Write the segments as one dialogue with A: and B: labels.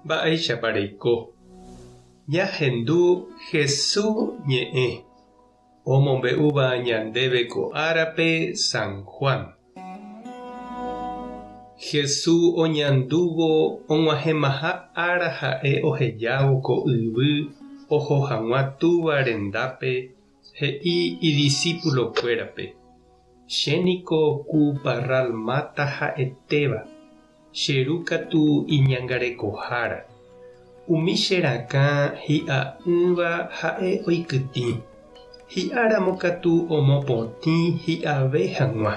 A: Mba'éichapa reiko. Ñahendu Jesús ñe'ẽ omombe'úva ñandéve ko árape San Juan. Jesús oñandúvo og̃uahẽmaha ára ha'e ohejávo ko yvy oho hag̃ua túva rendápe he'i idiscípulokuérape: chéniko ku parral máta ha'etéva, cheru katu iñangarekohára. Umi cherakã hi'a'ỹva ha'e oikytĩ. Hi'áramo katu omopotĩ hi'ave hag̃ua.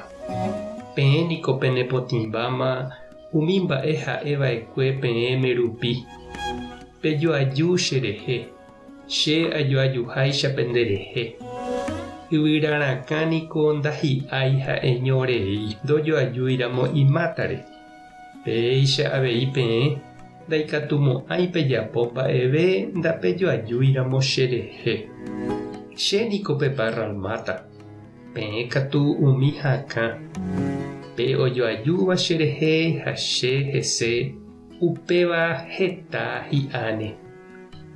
A: Peẽ niko penepotĩmbáma umi mba'e ha'eva'ekue peẽme rupi. Pejoaju cherehe. Che ajoajuháicha penderehe. Yvyrarakã niko ndahi'ái ha'e ñorei ndojoajúiramo imátare. Péicha avei peẽ ndaikatumo'ãi pejapo mba'eve ndapejoajúiramo cherehe. Chéniko pe parral máta. Peẽ katu umi hakã. Pe ojoajúva cherehe ha che hese upéva heta hi'áne.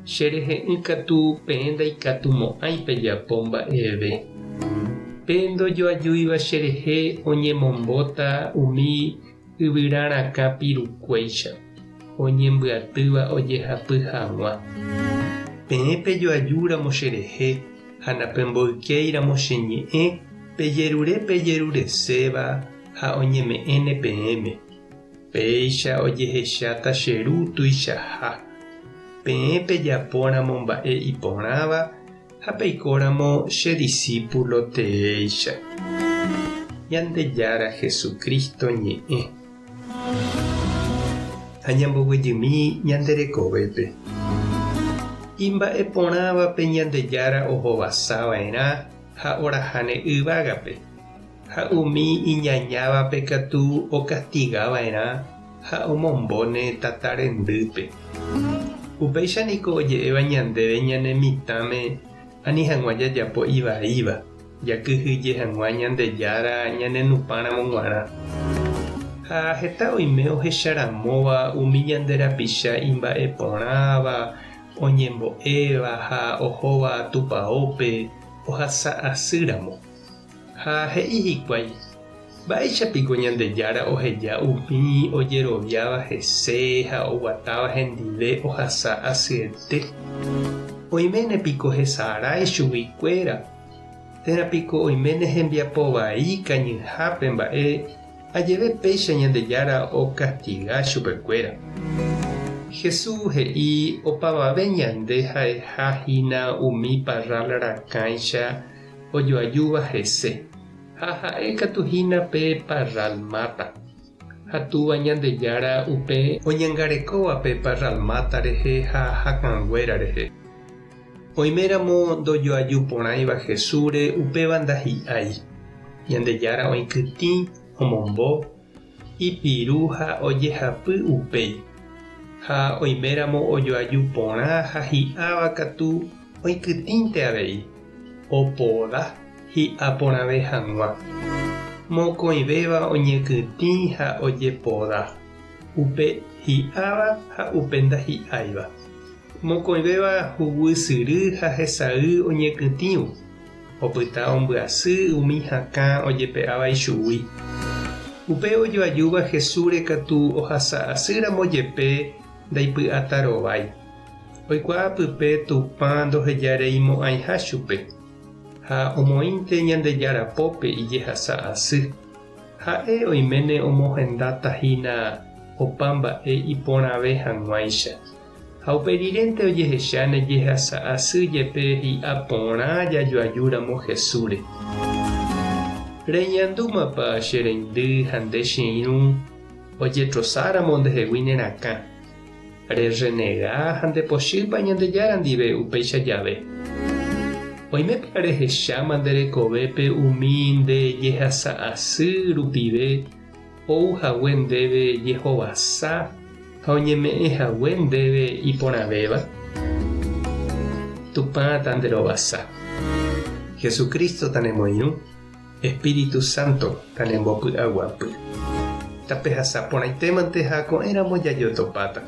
A: Cherehe'ỹ katu peẽ ndaikatumo'ãi pejapo mba'eve. Pe ndojoajúiva cherehe oñemombóta umi yvyrarakã pirukuéicha. Oñembyatýva ojehapy hag̃ua. Peẽ pejoajúramo cherehe ha napemboykéiramo cheñe'ẽ pejerureséva ha oñeme'ẽne peẽme. Péicha ojehecháta cheru tuichaha. Peẽ pejapóramo mba'e iporãva ha peikóramo che discípulo teéicha. Ñandejára Jesucristo ñe'ẽ. Ha ñamboguejymi ñanderekovépe. Imba'eporãvape Ñandejára ohovasava'erã ha oraháne yvágape. Ha umi iñañávape katu okastigava'erã ha omombóne tata rendýpe. Upéicha niko oje'éva ñandéve ñane mitãme ani hag̃ua jajapo ivaíva, jakyhyje hag̃ua Ñandejára ñanenupáramo g̃uarã. Ha heta oime ohecharamóva umi ñanderapicha imba'eporãva, oñembo'éva ha ohóva tupaópe ohasa asýramo. Ha he'i hikuái: mba'éichapiko Ñandejára oheja umi ojeroviáva hese ha oguatáva hendive ohasa asyete. Oiménepiko hesarái chuguikuéra. Térãpiko oiméne hembiapo vai kañyhápe mba'e ajeve péicha Ñandejára okastiga chupekuéra. Jesús he'i opavave ñande ha'ehahína umi parral rakãicha ojoajúva hese. Ha ha'e katuhína pe parral máta. Ha túva Ñandejára upe oñangarekóva pe parral máta rehe ha hakãnguéra rehe. Oiméramo ndojoaju porãiva Jesúsre upéva ndahi'ái. Ñandejára oikytĩ, omombo, ipiru ha ojehapy upéi. Ha oiméramo ojoaju porã ha hi'áva katu oikytĩnte avei. Opóda hi'a porãve hag̃ua. Mokõivéva oñekytĩ ha ojepóda. Upe hi'áva ha upe ndahi'áiva. Mokõivéva huguisyry ha hesay oñekytĩvo. Opyta ombyasy umi hakã ojepe'áva ichugui. Upe ojoajúva Jesúsre katu ohasa asýramo jepe ndaipy'atarovái. Oikuaa pype tupã ndohejareimo'ãiha chupe. Ha omoĩnte Ñandejarapópe ijehasa asy. Ha'e oiméne omohendátahína opa mba'e iporãve hag̃uáicha. Ha uperirẽnte ojehecháne jehasa asy jepe hi'a porã jajoajúramo Jesúsre. Reñandúmapa che reindy ha nde che irũ ojetrosáramo ndehegui nerakã. Rerenegá ha ndepochýpa Ñandejára ndive upéicha jave. Oimépa rehecháma nderekovépe umi ndejehasa asy rupive ouhague ndéve jehovasa ha oñeme'ẽhague ndéve iporãvéva. Tupãta nderovasa. Jesucristo tanemoirũ. Espíritu Santo tanembopy'aguapy. Tapehasa porãitémante ha ko'ẽramo jajotopáta.